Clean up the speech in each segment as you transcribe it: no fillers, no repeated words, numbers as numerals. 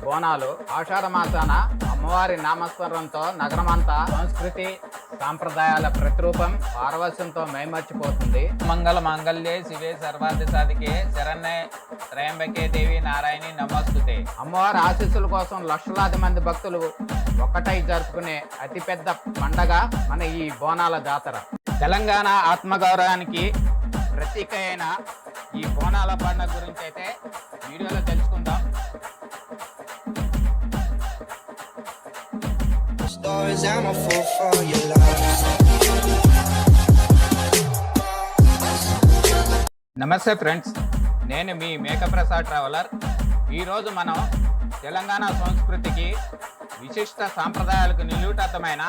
బోనాలు ఆషాఢ మాసాన అమ్మవారి నామస్మరణంతో నగరమంతా సంస్కృతి సాంప్రదాయాల ప్రతిరూపం పారవస్యంతో మైమర్చిపోతుంది. మంగళ మాంగళ్యే శివే సర్వార్థ సాధికే శరణ్యే త్రయంబకే దేవి నారాయణి నమస్తుతే. అమ్మవారి ఆశీస్సుల కోసం లక్షలాది మంది భక్తులు ఒక్కటై జరుపుకునే అతిపెద్ద పండగ మన ఈ బోనాల జాతర. తెలంగాణ ఆత్మగౌరవానికి ప్రతీక అయిన ఈ బోనాల పండుగ గురించి అయితే వీడియోలో తెలుసుకుందాం. నమస్తే ఫ్రెండ్స్, నేను మీ మేకప్రసాద్ ట్రావెలర్. ఈరోజు మనం తెలంగాణ సంస్కృతికి విశిష్ట సాంప్రదాయాలకు నిలువుటద్దమైన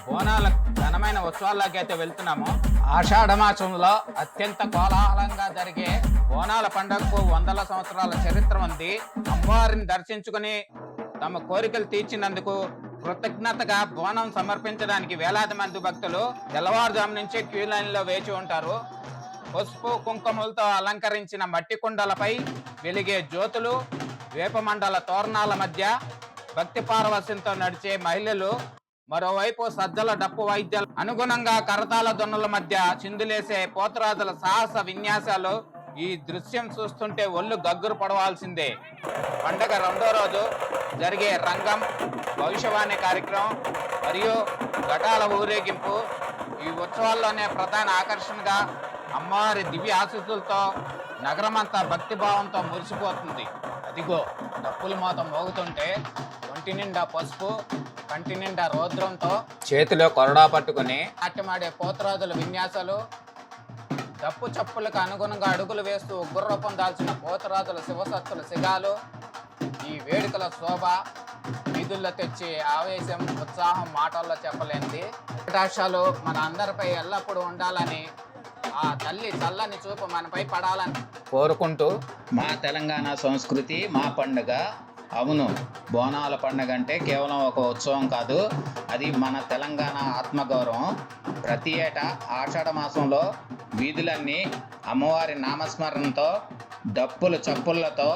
బోనాల ఘనమైన ఉత్సవాల్లోకి అయితే వెళ్తున్నాము. ఆషాఢ మాసంలో అత్యంత కోలాహలంగా జరిగే బోనాల పండుగకు వందల సంవత్సరాల చరిత్ర ఉంది. అమ్మవారిని దర్శించుకుని తమ కోరికలు తీర్చినందుకు కృతజ్ఞతగా బోనం సమర్పించడానికి వేలాది మంది భక్తులు తెల్లవారుజాము నుంచే క్యూ లైన్లో వేచి ఉంటారు. పసుపు కుంకుమలతో అలంకరించిన మట్టి కుండలపై వెలిగే జ్యోతులు, వేపమండల తోరణాల మధ్య భక్తి పారవస్యంతో నడిచే మహిళలు, మరోవైపు సజ్జల డప్పు వాయిద్యాలు అనుగుణంగా కరతాల దొన్నుల మధ్య చిందులేసే పోతరాజుల సాహస విన్యాసాలు ఈ దృశ్యం చూస్తుంటే ఒళ్ళు గగ్గురు పడవాల్సిందే. పండగ రెండో రోజు జరిగే రంగం, భవిష్యవాణి కార్యక్రమం మరియు ఘటాల ఊరేగింపు ఈ ఉత్సవాల్లోనే ప్రధాన ఆకర్షణగా అమ్మవారి దివ్య ఆశీస్సులతో నగరమంతా భక్తిభావంతో మురిసిపోతుంది. అదిగో డప్పుల మోత మోగుతుంటే ఒంటి నిండా పసుపు, కంటి నిండా రౌద్రంతో చేతిలో కొరడా పట్టుకుని నాట్యమాడే పోతరాజుల విన్యాసాలు, డప్పు చప్పులకు అనుగుణంగా అడుగులు వేస్తూ ఉగ్రరూపం దాల్చిన పోతరాజుల శివసత్తుల సిగాలు, ఈ వేడుకల శోభ వీధుల్లో తెచ్చి ఆవేశం, ఉత్సాహం మాటల్లో చెప్పలేనిది. కటాక్షాలు మన అందరిపై ఎల్లప్పుడూ ఉండాలని, ఆ తల్లి చల్లని చూపు మనపై పడాలని కోరుకుంటూ మా తెలంగాణ సంస్కృతి మా పండుగ. అవును, బోనాల పండుగ అంటే కేవలం ఒక ఉత్సవం కాదు, అది మన తెలంగాణ ఆత్మగౌరవం. ప్రతి ఏటా ఆషాఢ మాసంలో వీధులన్నీ అమ్మవారి నామస్మరణతో డప్పులు చప్పులతో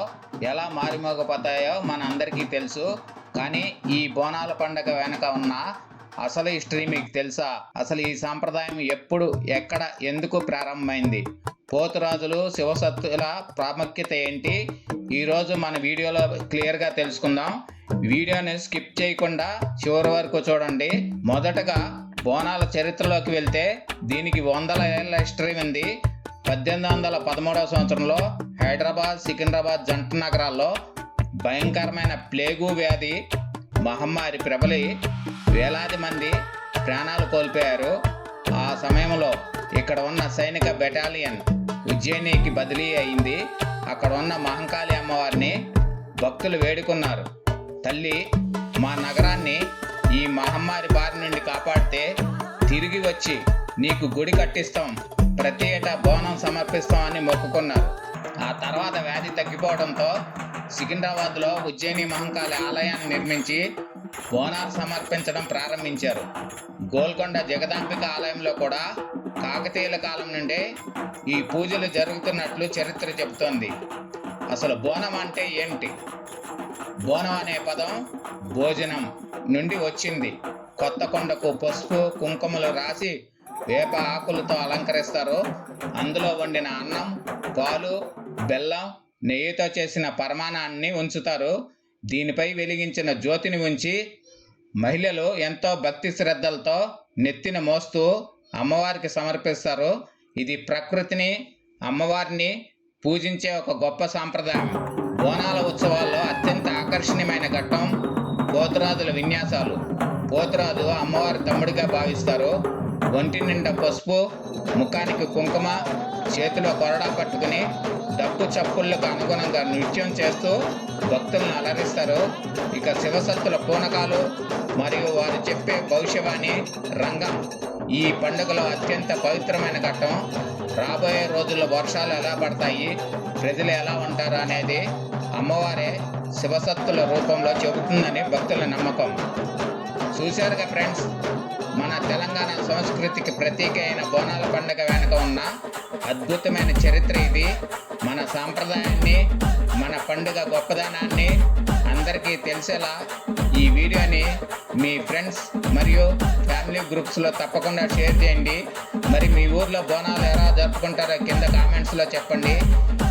ఎలా మారిమోగిపోతాయో మన అందరికీ తెలుసు. కానీ ఈ బోనాల పండుగ వెనక ఉన్న అసలు హిస్టరీ మీకు తెలుసా? అసలు ఈ సాంప్రదాయం ఎప్పుడు, ఎక్కడ, ఎందుకు ప్రారంభమైంది? పోతురాజులు, శివసత్తుల ప్రాముఖ్యత ఏంటి? ఈరోజు మన వీడియోలో క్లియర్గా తెలుసుకుందాం. వీడియోని స్కిప్ చేయకుండా చివరి వరకు చూడండి. మొదటగా బోనాల చరిత్రలోకి వెళ్తే దీనికి వందల ఏళ్ల హిస్టరీ ఉంది. 1813వ సంవత్సరంలో హైదరాబాద్, సికింద్రాబాద్ జంట నగరాల్లో భయంకరమైన ప్లేగు వ్యాధి మహమ్మారి ప్రబలి వేలాది మంది ప్రాణాలు కోల్పోయారు. ఆ సమయంలో ఇక్కడ ఉన్న సైనిక బెటాలియన్ ఉజ్జయినికి బదిలీ అయింది. అక్కడ ఉన్న మహంకాళి అమ్మవారిని భక్తులు వేడుకున్నారు. తల్లి, మా నగరాన్ని ఈ మహమ్మారి బారి నుండి కాపాడితే తిరిగి వచ్చి నీకు గుడి కట్టిస్తాం, ప్రతి ఏటా బోనం సమర్పిస్తామని మొక్కుకున్నారు. ఆ తర్వాత వ్యాధి తగ్గిపోవడంతో సికింద్రాబాద్లో ఉజ్జయిని మహంకాళి ఆలయాన్ని నిర్మించి బోనాలు సమర్పించడం ప్రారంభించారు. గోల్కొండ జగదాంబిక ఆలయంలో కూడా కాకతీయుల కాలం నుండే ఈ పూజలు జరుగుతున్నట్లు చరిత్ర చెబుతోంది. అసలు బోనం అంటే ఏంటి? బోనం అనే పదం భోజనం నుండి వచ్చింది. కొత్త కొండకు పసుపు కుంకుమలు రాసి వేప ఆకులతో అలంకరిస్తారు. అందులో వండిన అన్నం, పాలు, బెల్లం, నెయ్యితో చేసిన పరమాన్నాన్ని ఉంచుతారు. దీనిపై వెలిగించిన జ్యోతిని ఉంచి మహిళలు ఎంతో భక్తి శ్రద్ధలతో నెత్తిన మోస్తూ అమ్మవారికి సమర్పిస్తారు. ఇది ప్రకృతిని, అమ్మవారిని పూజించే ఒక గొప్ప సాంప్రదాయం. బోనాల ఉత్సవాల్లో అత్యంత ఆకర్షణీయమైన ఘట్టం పోతురాజుల విన్యాసాలు. పోతురాజు అమ్మవారి తమ్ముడిగా భావిస్తారు. ఒంటి నిండా పసుపు, ముఖానికి కుంకుమ, చేతిలో కొరడా పట్టుకుని డప్పు చప్పుళ్ళకు అనుగుణంగా నృత్యం చేస్తూ భక్తులను అలరిస్తారు. ఇక శివసత్తుల పూనకాలు మరియు వారు చెప్పే భవిష్యవాణి రంగం ఈ పండుగలో అత్యంత పవిత్రమైన ఘట్టం. రాబోయే రోజుల్లో వర్షాలు ఎలా పడతాయి, ప్రజలు ఎలా ఉంటారు అనేది అమ్మవారే శివసత్తుల రూపంలో చెబుతుందని భక్తుల నమ్మకం. చూశారుగా ఫ్రెండ్స్, మన తెలంగాణ సంస్కృతికి ప్రతీక అయిన బోనాల పండుగ వెనుక ఉన్న అద్భుతమైన చరిత్ర ఇది. మన సాంప్రదాయాన్ని, మన పండుగ గొప్పదనాన్ని అందరికీ అందరికీ తెలిసేలా ఈ వీడియోని మీ ఫ్రెండ్స్ మరియు ఫ్యామిలీ గ్రూప్స్లో తప్పకుండా షేర్ చేయండి. మరి మీ ఊర్లో బోనాలు ఎలా జరుపుకుంటారో కింద కామెంట్స్లో చెప్పండి.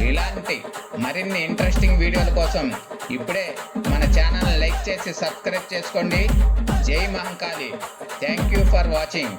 ఇలాంటి మరిన్ని ఇంట్రెస్టింగ్ వీడియోల కోసం ఇప్పుడే మన ఛానల్ లైక్ చేసి సబ్స్క్రైబ్ చేసుకోండి. జై Mahankali. Thank you for watching.